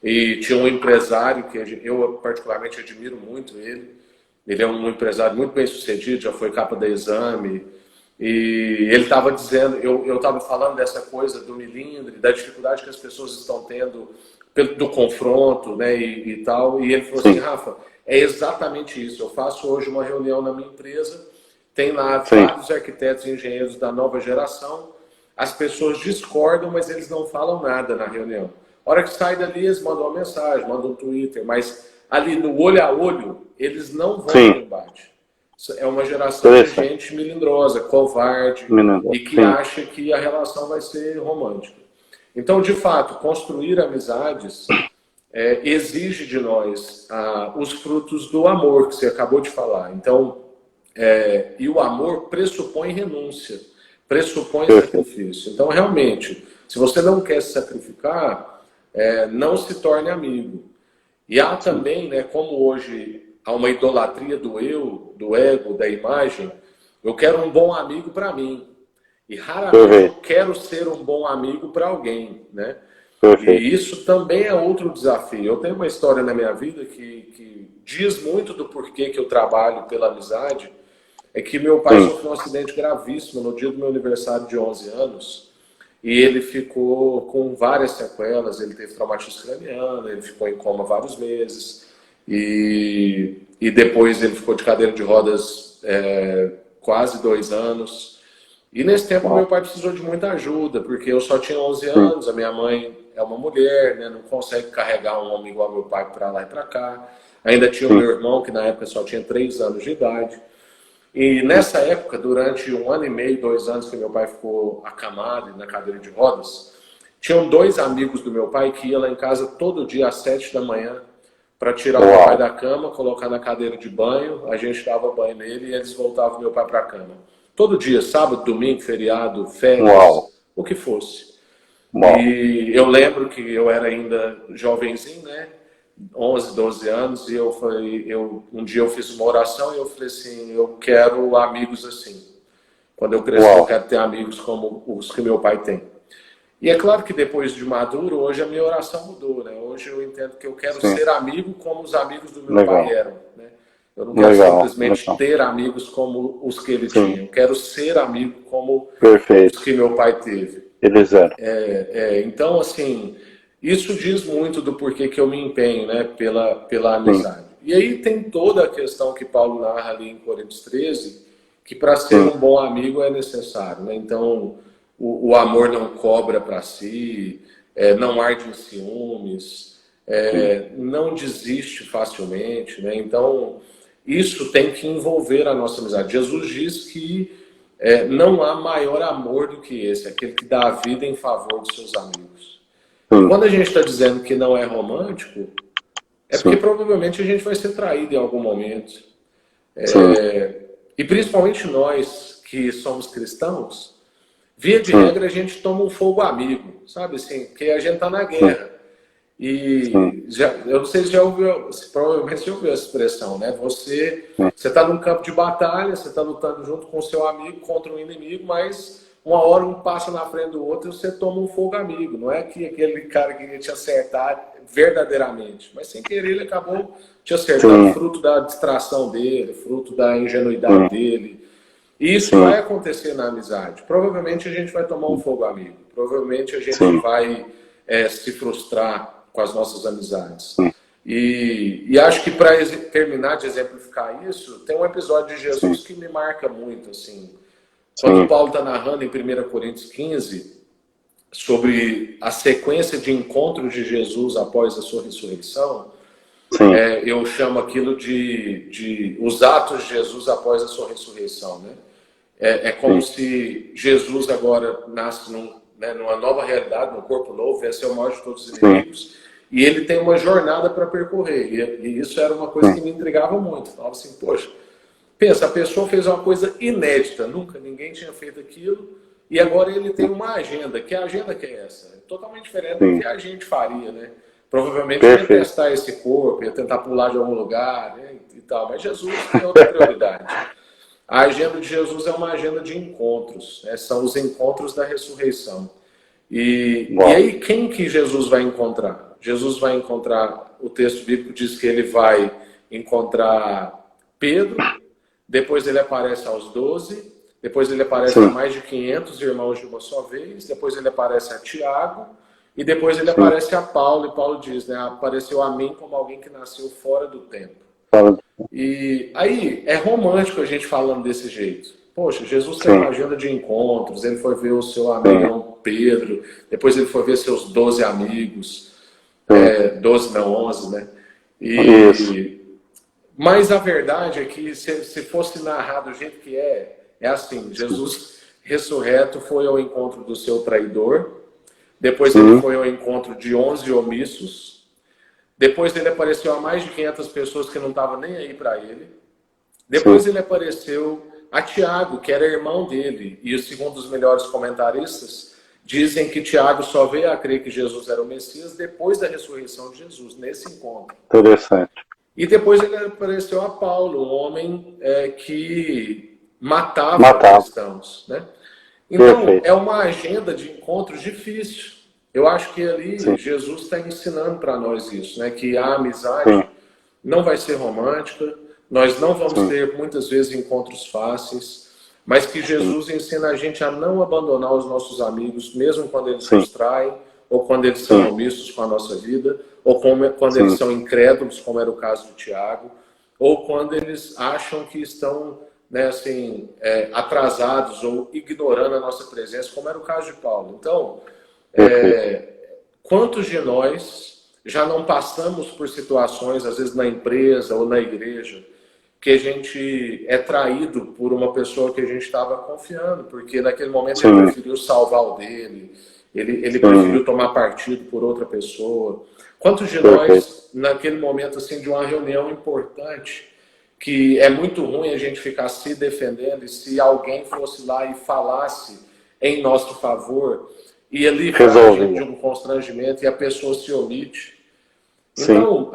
e tinha um empresário que eu particularmente admiro muito ele. Ele é um empresário muito bem sucedido, já foi capa da Exame. E ele estava dizendo, eu estava falando dessa coisa do milindre, da dificuldade que as pessoas estão tendo do confronto, né, e tal. E ele falou assim, Rafa, é exatamente isso. Eu faço hoje uma reunião na minha empresa, tem lá vários arquitetos e engenheiros da nova geração, as pessoas discordam, mas eles não falam nada na reunião. A hora que sai dali, eles mandam uma mensagem, mandam um Twitter, mas ali no olho a olho, eles não vão para o embate. É uma geração de gente melindrosa, covarde, e que acha que a relação vai ser romântica. Então, de fato, construir amizades exige de nós os frutos do amor que você acabou de falar. Então, e o amor pressupõe renúncia, pressupõe sacrifício. Então, realmente, se você não quer se sacrificar, não se torne amigo. E há também, né, como hoje há uma idolatria do eu, do ego, da imagem, eu quero um bom amigo para mim. E raramente eu quero ser um bom amigo para alguém, né? E isso também é outro desafio. Eu tenho uma história na minha vida que diz muito do porquê que eu trabalho pela amizade. É que meu pai sofreu um acidente gravíssimo no dia do meu aniversário de 11 anos. E ele ficou com várias sequelas. Ele teve traumatismo craniano, ele ficou em coma vários meses. E depois ele ficou de cadeira de rodas quase 2 anos. E nesse tempo meu pai precisou de muita ajuda, porque eu só tinha 11 anos, a minha mãe é uma mulher, né, não consegue carregar um homem igual meu pai para lá e para cá. Ainda tinha o meu irmão, que na época só tinha 3 anos de idade. E nessa época, durante 1 ano e meio, 2 anos que meu pai ficou acamado na cadeira de rodas, tinham 2 amigos do meu pai que iam lá em casa todo dia às 7 da manhã para tirar o meu pai da cama, colocar na cadeira de banho, a gente dava banho nele e eles voltavam meu pai para a cama. Todo dia, sábado, domingo, feriado, férias, o que fosse. E eu lembro que eu era ainda jovenzinho, né? 11, 12 anos, e um dia eu fiz uma oração e eu falei assim, eu quero amigos assim. Quando eu crescer, eu quero ter amigos como os que meu pai tem. E é claro que depois de maduro, hoje a minha oração mudou, né? Hoje eu entendo que eu quero ser amigo como os amigos do meu pai eram, né? Eu não quero simplesmente ter amigos como os que ele tinha. Eu quero ser amigo como os que meu pai teve. Eles eram. Então, assim, isso diz muito do porquê que eu me empenho, né, pela amizade. E aí tem toda a questão que Paulo narra ali em Coríntios 13, que para ser um bom amigo é necessário, né? Então, o amor não cobra para si, não arde em ciúmes, não desiste facilmente, né? Então, isso tem que envolver a nossa amizade. Jesus diz que não há maior amor do que esse, aquele que dá a vida em favor dos seus amigos. E quando a gente está dizendo que não é romântico, porque provavelmente a gente vai ser traído em algum momento. E principalmente nós que somos cristãos, via de regra a gente toma um fogo amigo, sabe assim, porque a gente está na guerra. E eu não sei se já ouviu, provavelmente já ouviu essa expressão, né? Você está num campo de batalha, você está lutando junto com o seu amigo contra um inimigo, mas uma hora um passa na frente do outro e você toma um fogo amigo. Não é que aquele cara que ia te acertar verdadeiramente, mas sem querer ele acabou te acertando, fruto da distração dele, fruto da ingenuidade dele. E isso vai acontecer na amizade. Provavelmente a gente vai tomar um fogo amigo. Provavelmente a gente vai se frustrar com as nossas amizades. E acho que para terminar de exemplificar isso, tem um episódio de Jesus que me marca muito, assim. Quando Paulo está narrando em 1 Coríntios 15, sobre a sequência de encontros de Jesus após a sua ressurreição, eu chamo aquilo de os atos de Jesus após a sua ressurreição, né? É como se Jesus agora nasce numa nova realidade, num corpo novo, vai ser o maior de todos os inimigos, e ele tem uma jornada para percorrer, e isso era uma coisa que me intrigava muito. Eu falava assim, poxa, pensa, a pessoa fez uma coisa inédita, nunca ninguém tinha feito aquilo, e agora ele tem uma agenda. Que agenda que é essa? É totalmente diferente do que a gente faria, né? Provavelmente ia testar esse corpo, ia tentar pular de algum lugar, né? E tal, mas Jesus tem outra prioridade. A agenda de Jesus é uma agenda de encontros, né? São os encontros da ressurreição. E aí, quem que Jesus vai encontrar? Jesus vai encontrar, o texto bíblico diz que ele vai encontrar Pedro, depois ele aparece aos 12, depois ele aparece a mais de 500 irmãos de uma só vez, depois ele aparece a Tiago, e depois ele aparece a Paulo, e Paulo diz, né, apareceu a mim como alguém que nasceu fora do tempo. E aí, é romântico a gente falando desse jeito. Poxa, Jesus tem uma agenda de encontros, ele foi ver o seu amigão Pedro, depois ele foi ver seus 12 amigos, 12 não, 11, né? Mas a verdade é que se fosse narrado do jeito que é assim, Jesus ressurreto foi ao encontro do seu traidor, depois ele foi ao encontro de 11 omissos, depois ele apareceu a mais de 500 pessoas que não estavam nem aí para ele, depois ele apareceu a Tiago, que era irmão dele, e segundo os melhores comentaristas, dizem que Tiago só veio a crer que Jesus era o Messias depois da ressurreição de Jesus, nesse encontro. Interessante. E depois ele apareceu a Paulo, um homem que matava cristãos, né? Então, é uma agenda de encontros difícil. Eu acho que ali Jesus está ensinando para nós isso, né? Que a amizade não vai ser romântica, nós não vamos ter muitas vezes encontros fáceis, mas que Jesus ensina a gente a não abandonar os nossos amigos, mesmo quando eles nos traem, ou quando eles são omissos com a nossa vida, ou quando eles são incrédulos, como era o caso de Tiago, ou quando eles acham que estão, né, assim, atrasados ou ignorando a nossa presença, como era o caso de Paulo. Então, quantos de nós já não passamos por situações, às vezes na empresa ou na igreja, que a gente é traído por uma pessoa que a gente estava confiando, porque naquele momento ele preferiu salvar o dele, ele preferiu tomar partido por outra pessoa. Quantos de nós, naquele momento assim, de uma reunião importante, que é muito ruim a gente ficar se defendendo, e se alguém fosse lá e falasse em nosso favor, e ali faz de um constrangimento e a pessoa se omite. Então,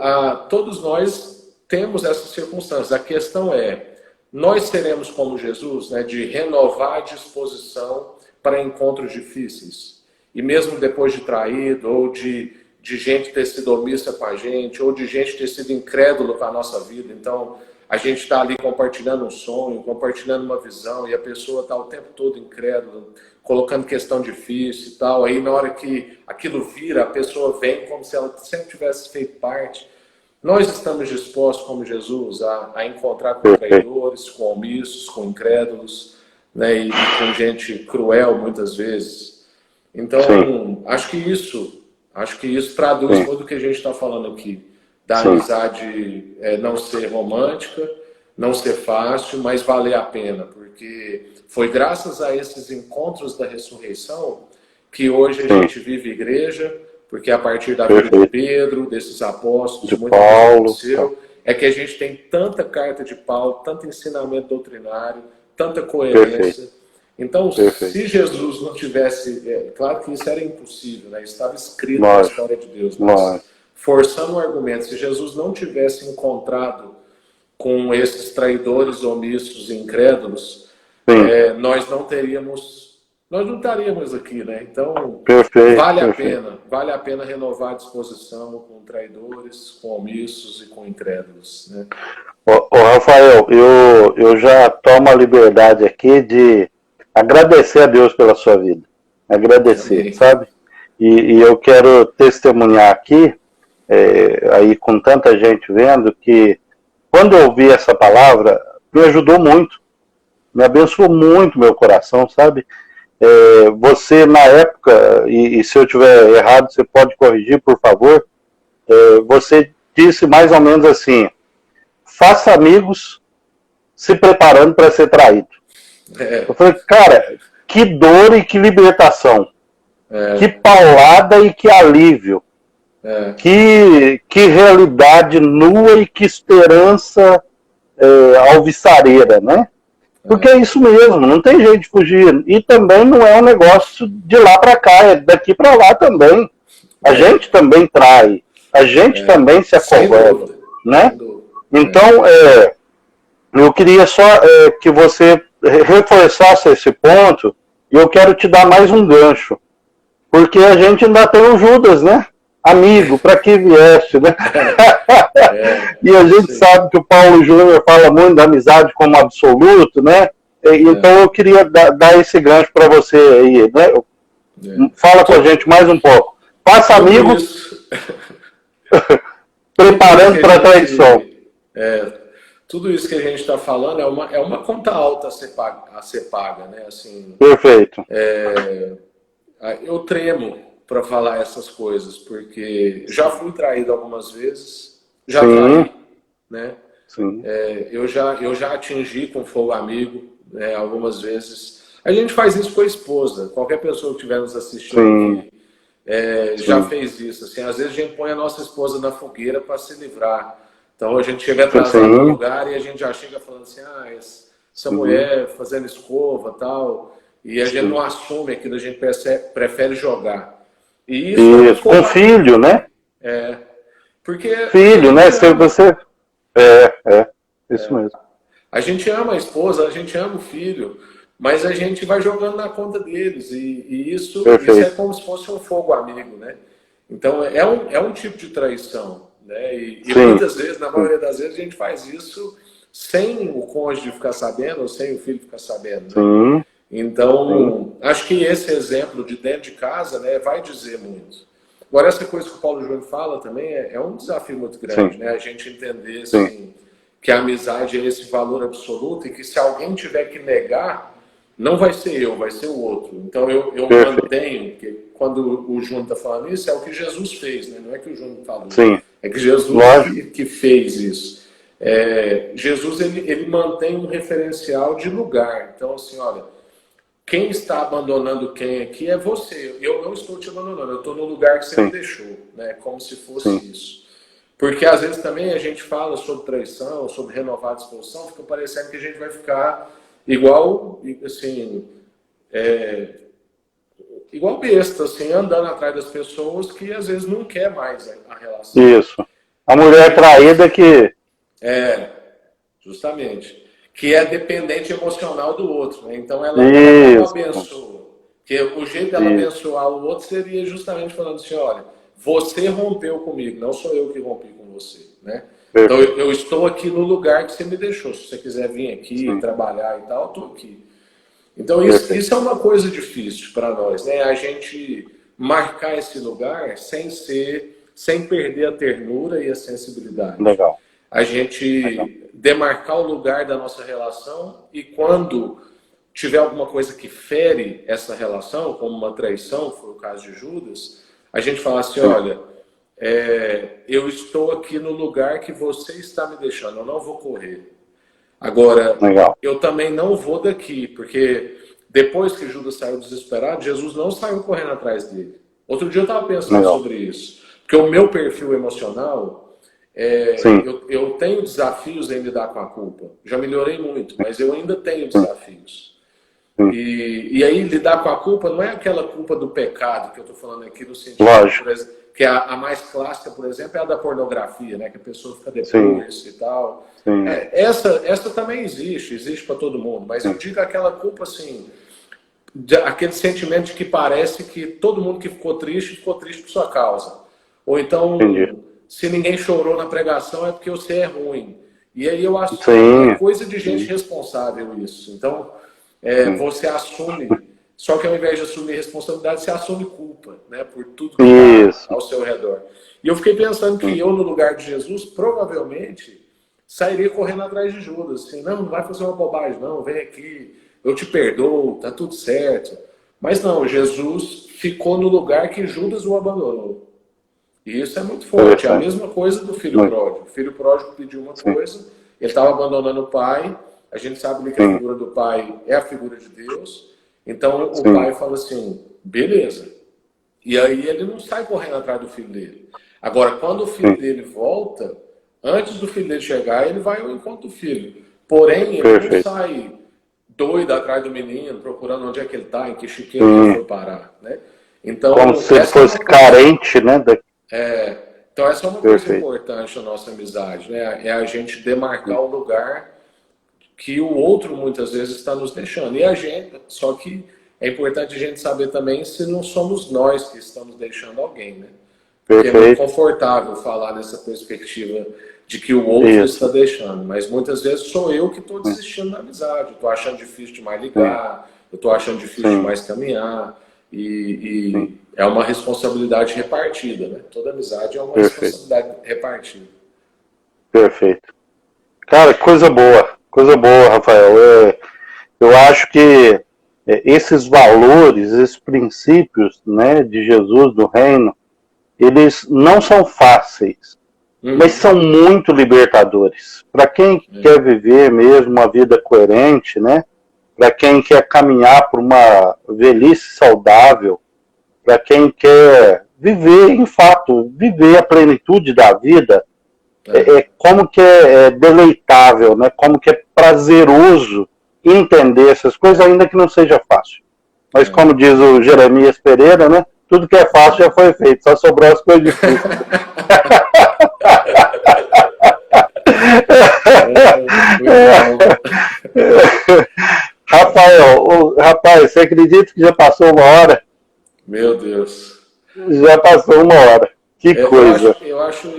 todos nós temos essas circunstâncias. A questão é, nós seremos como Jesus, né, de renovar a disposição para encontros difíceis. E mesmo depois de traído, ou de gente ter sido omissa com a gente, ou de gente ter sido incrédulo com a nossa vida. Então, a gente está ali compartilhando um sonho, compartilhando uma visão, e a pessoa está o tempo todo incrédula, colocando questão difícil e tal. Aí, na hora que aquilo vira, a pessoa vem como se ela sempre tivesse feito parte. Nós estamos dispostos, como Jesus, a encontrar com traidores, com omissos, com incrédulos, né, e com gente cruel, muitas vezes. Então, acho que isso traduz muito o que a gente está falando aqui. Da amizade não ser romântica, não ser fácil, mas valer a pena. Porque foi graças a esses encontros da ressurreição que hoje a gente vive igreja, porque a partir da vida de Pedro, desses apóstolos, de muito aconteceu, é que a gente tem tanta carta de Paulo, tanto ensinamento doutrinário, tanta coerência. Então, se Jesus não tivesse... claro que isso era impossível, né? Estava escrito na história de Deus, mas forçando o argumento, se Jesus não tivesse encontrado com esses traidores, omissos e incrédulos, nós não estaríamos aqui, né? Então, vale a pena renovar a disposição com traidores, com omissos e com incrédulos, né? Ô Rafael, eu já tomo a liberdade aqui de agradecer a Deus pela sua vida. Agradecer, sabe? E eu quero testemunhar aqui aí com tanta gente vendo, que quando eu ouvi essa palavra, me ajudou muito, me abençoou muito meu coração, sabe? Você, na época, e se eu tiver errado, você pode corrigir, por favor, você disse mais ou menos assim: faça amigos se preparando para ser traído. Eu falei, cara, que dor e que libertação, que paulada e que alívio, que realidade nua e que esperança alvissareira, né? Porque é isso mesmo, não tem jeito de fugir. E também não é um negócio de lá para cá, é daqui para lá também. A gente também trai, a gente também se acovarda, né? Então, eu queria só que você reforçasse esse ponto, e eu quero te dar mais um gancho, porque a gente ainda tem o Judas, né? Amigo, para que vieste, né? E a gente sabe que o Paulo Júnior fala muito da amizade como absoluto, né? Então eu queria dar esse gancho para você aí, né? Fala com a gente mais um pouco. Faça amigos preparando para a traição. Tudo isso que a gente está falando é uma conta alta a ser paga, né? Assim, perfeito. Eu tremo para falar essas coisas, porque já fui traído algumas vezes, já traí, né? Eu já atingi com fogo amigo, né, algumas vezes. A gente faz isso com a esposa. Qualquer pessoa que estiver nos assistindo aqui, já fez isso. Assim, às vezes a gente põe a nossa esposa na fogueira para se livrar. Então a gente chega atrasado no lugar e a gente já chega falando assim, essa mulher fazendo escova e tal, e a gente não assume aquilo, a gente prefere jogar. E isso com filho, né? Porque filho, né? Se você... isso mesmo. A gente ama a esposa, a gente ama o filho, mas a gente vai jogando na conta deles, e isso é como se fosse um fogo amigo, né? Então é um tipo de traição, né? E muitas vezes, na maioria das vezes, a gente faz isso sem o cônjuge ficar sabendo, ou sem o filho ficar sabendo, né? Então, acho que esse exemplo de dentro de casa, né, vai dizer muito. Agora, essa coisa que o Paulo Júnior fala também é um desafio muito grande, né? A gente entender assim, que a amizade é esse valor absoluto e que se alguém tiver que negar, não vai ser eu, vai ser o outro. Então, eu mantenho, porque quando o Júnior está falando isso, é o que Jesus fez, né? Não é que o Júnior falou. É que Jesus que fez isso. Jesus, ele mantém um referencial de lugar. Então, assim, olha, quem está abandonando quem aqui é você. Eu não estou te abandonando, eu estou no lugar que você me deixou, né? Como se fosse isso. Porque às vezes também a gente fala sobre traição, sobre renovar a disposição, fica parecendo que a gente vai ficar igual, assim, igual besta, assim, andando atrás das pessoas que às vezes não quer mais a relação. Isso. A mulher traída que... Justamente. Que é dependente emocional do outro, né? Então ela não abençoa. Porque o jeito dela abençoar o outro seria justamente falando assim, olha, você rompeu comigo, não sou eu que rompi com você, né? Então eu estou aqui no lugar que você me deixou. Se você quiser vir aqui trabalhar e tal, eu estou aqui. Então isso é uma coisa difícil para nós, né? A gente marcar esse lugar sem perder a ternura e a sensibilidade. Legal. A gente demarcar o lugar da nossa relação e quando tiver alguma coisa que fere essa relação, como uma traição, foi o caso de Judas, a gente fala assim, olha, eu estou aqui no lugar que você está me deixando, eu não vou correr. Agora, eu também não vou daqui, porque depois que Judas saiu desesperado, Jesus não saiu correndo atrás dele. Outro dia eu estava pensando sobre isso, porque o meu perfil emocional... eu tenho desafios em lidar com a culpa. Já melhorei muito, mas eu ainda tenho desafios. E aí lidar com a culpa não é aquela culpa do pecado que eu estou falando aqui no sentido, por exemplo, que a mais clássica, por exemplo, é a da pornografia, né? Que a pessoa fica depois e tal. Essa também existe para todo mundo, mas eu digo aquela culpa assim, aquele sentimento de que parece que todo mundo que ficou triste por sua causa. Ou então... Se ninguém chorou na pregação é porque você é ruim. E aí eu acho que é coisa de gente responsável isso. Então, você assume Só que ao invés de assumir responsabilidade, você assume culpa, né, por tudo que está ao seu redor. E eu fiquei pensando que eu, no lugar de Jesus, provavelmente sairia correndo atrás de Judas. Assim, não vai fazer uma bobagem, não, vem aqui, eu te perdoo, tá tudo certo. Mas não, Jesus ficou no lugar que Judas o abandonou. E isso é muito forte. É a mesma coisa do filho pródigo. O filho pródigo pediu uma coisa, ele estava abandonando o pai. A gente sabe que a figura do pai é a figura de Deus. Então o pai fala assim, beleza. E aí ele não sai correndo atrás do filho dele. Agora, quando o filho dele volta, antes do filho dele chegar, ele vai ao encontro do filho. Porém, ele não sai doido atrás do menino, procurando onde é que ele está, em que chiqueiro ele foi parar. Né? Então, como se ele fosse carente, né? Então essa é uma coisa importante na nossa amizade, né? É a gente demarcar o lugar que o outro muitas vezes está nos deixando. E a gente, só que é importante a gente saber também se não somos nós que estamos deixando alguém, né? Porque é muito confortável falar nessa perspectiva de que o outro está deixando, mas muitas vezes sou eu que estou desistindo da amizade, estou achando difícil demais ligar, eu estou achando difícil demais caminhar, e é uma responsabilidade repartida, né? Toda amizade é uma responsabilidade repartida. Perfeito. Cara, coisa boa, Rafael. Eu acho que esses valores, esses princípios, né, de Jesus, do reino, eles não são fáceis, mas são muito libertadores. Para quem quer viver mesmo uma vida coerente, né, para quem quer caminhar por uma velhice saudável, para quem quer viver, em fato, viver a plenitude da vida, como que é deleitável, né? Como que é prazeroso entender essas coisas, ainda que não seja fácil. Mas como diz o Jeremias Pereira, né? Tudo que é fácil já foi feito, só sobrou as coisas difíceis. Rafael, rapaz, você acredita que já passou 1 hora? Meu Deus. Já passou 1 hora. Que coisa. Eu acho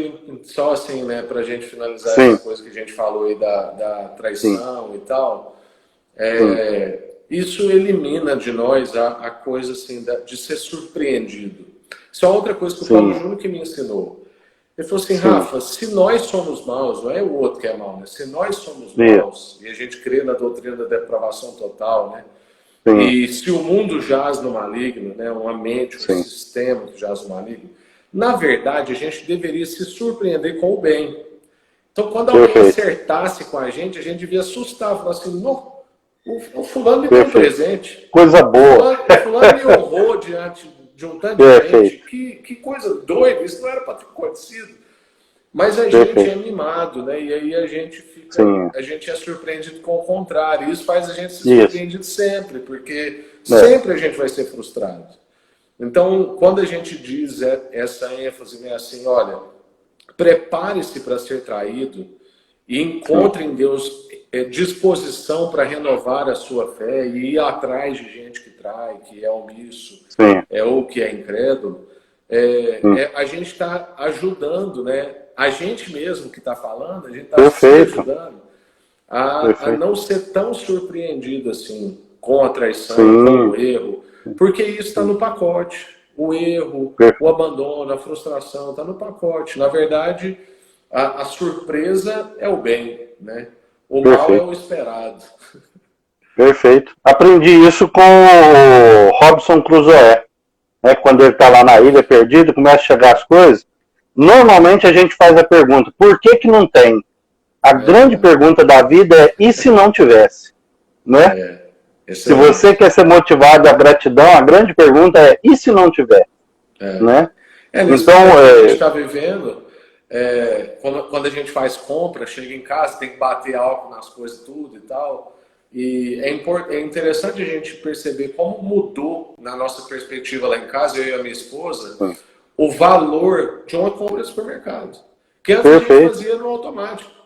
só assim, né, pra gente finalizar essa coisa que a gente falou aí da traição e tal, isso elimina de nós a coisa assim de ser surpreendido. Isso é outra coisa que o Paulo Júnior que me ensinou. Ele falou assim, Rafa, se nós somos maus, não é o outro que é mau, né? Se nós somos maus, e a gente crê na doutrina da depravação total, né? E se o mundo jaz no maligno, né, uma mente, um sistema que jaz no maligno, na verdade, a gente deveria se surpreender com o bem. Então, quando alguém acertasse com a gente devia assustar, falar assim, o fulano me deu um presente. Coisa boa. O fulano me honrou diante de um tanto de gente. Que coisa doida, isso não era para ter acontecido. Mas a gente é mimado, né? E aí a gente é surpreendido com o contrário. Isso faz a gente ser surpreendido sempre, porque sempre a gente vai ser frustrado. Então, quando a gente diz essa ênfase, né, assim, olha, prepare-se para ser traído e encontre em Deus disposição para renovar a sua fé e ir atrás de gente que trai, que é omisso, ou que é incrédulo, a gente está ajudando, né? A gente mesmo que está falando, a gente está se ajudando a não ser tão surpreendido assim com a traição, com o erro, porque isso está no pacote. O erro, o abandono, a frustração está no pacote. Na verdade, a surpresa é o bem, né? O mal é o esperado. Perfeito. Aprendi isso com o Robinson Crusoe. Né? Quando ele está lá na ilha perdido, começa a chegar as coisas. Normalmente a gente faz a pergunta, por que que não tem? A grande pergunta da vida é, e se não tivesse? Né? Se você quer ser motivado à gratidão, a grande pergunta é, e se não tiver? Né? Então, a gente está vivendo, quando a gente faz compra, chega em casa, tem que bater álcool nas coisas tudo e tal. E é interessante a gente perceber como mudou na nossa perspectiva lá em casa, eu e a minha esposa, o valor de uma compra de supermercado. Que antes a gente fazia no automático.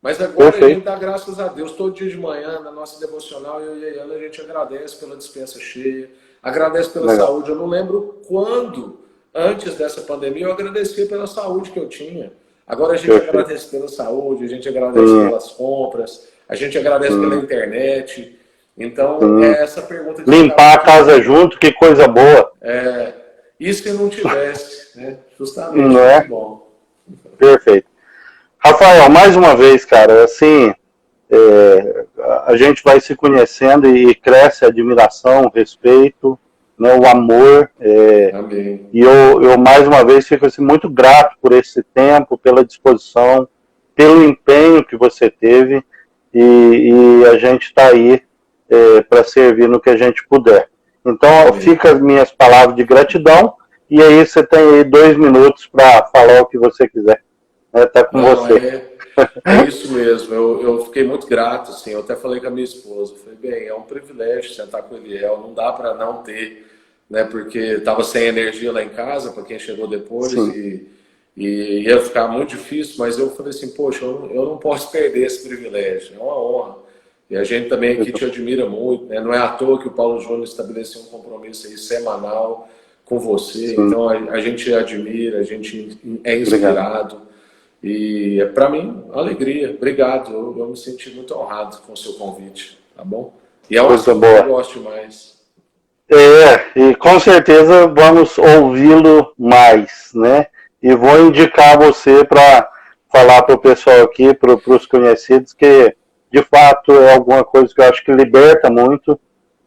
Mas agora a gente dá graças a Deus. Todo dia de manhã, na nossa devocional, eu e a Iana, a gente agradece pela dispensa cheia, agradece pela saúde. Eu não lembro quando, antes dessa pandemia, eu agradecia pela saúde que eu tinha. Agora a gente agradece pela saúde, a gente agradece pelas compras, a gente agradece pela internet. Então, é essa pergunta que limpar a casa junto, que coisa boa. E se não tivesse, né? Justamente, não é? muito bom. Perfeito. Rafael, mais uma vez, cara, assim, a gente vai se conhecendo e cresce a admiração, o respeito, né, o amor. Amém. E eu, mais uma vez, fico assim, muito grato por esse tempo, pela disposição, pelo empenho que você teve, e a gente está aí para servir no que a gente puder. Então, fica as minhas palavras de gratidão, e aí você tem aí 2 minutos para falar o que você quiser. Tá com você. É isso mesmo, eu fiquei muito grato, assim, eu até falei com a minha esposa, falei, bem, é um privilégio sentar com o Eliel, não dá para não ter, né, porque estava sem energia lá em casa, para quem chegou depois, e ia ficar muito difícil, mas eu falei assim, poxa, eu não posso perder esse privilégio, é uma honra. E a gente também aqui te admira muito, né? Não é à toa que o Paulo Júnior estabeleceu um compromisso aí semanal com você. Sim. Então a gente admira, a gente é inspirado. Obrigado. E para mim, alegria. Obrigado. Eu me senti muito honrado com o seu convite, tá bom? E é uma coisa boa. Eu gosto demais. E com certeza vamos ouvi-lo mais, né? E vou indicar você para falar para o pessoal aqui, para os conhecidos, que de fato é alguma coisa que eu acho que liberta muito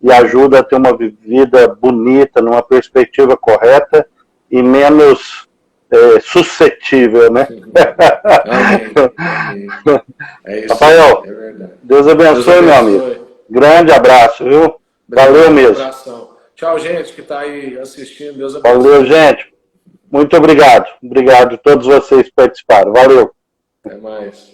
e ajuda a ter uma vida bonita, numa perspectiva correta e menos suscetível, né? Amém. É isso. Rafael, é verdade. Deus abençoe, meu amigo. Grande abraço, viu? Valeu mesmo. Abração. Tchau, gente que está aí assistindo. Deus abençoe. Valeu, gente. Muito obrigado. Obrigado a todos vocês que participaram. Valeu. Até mais.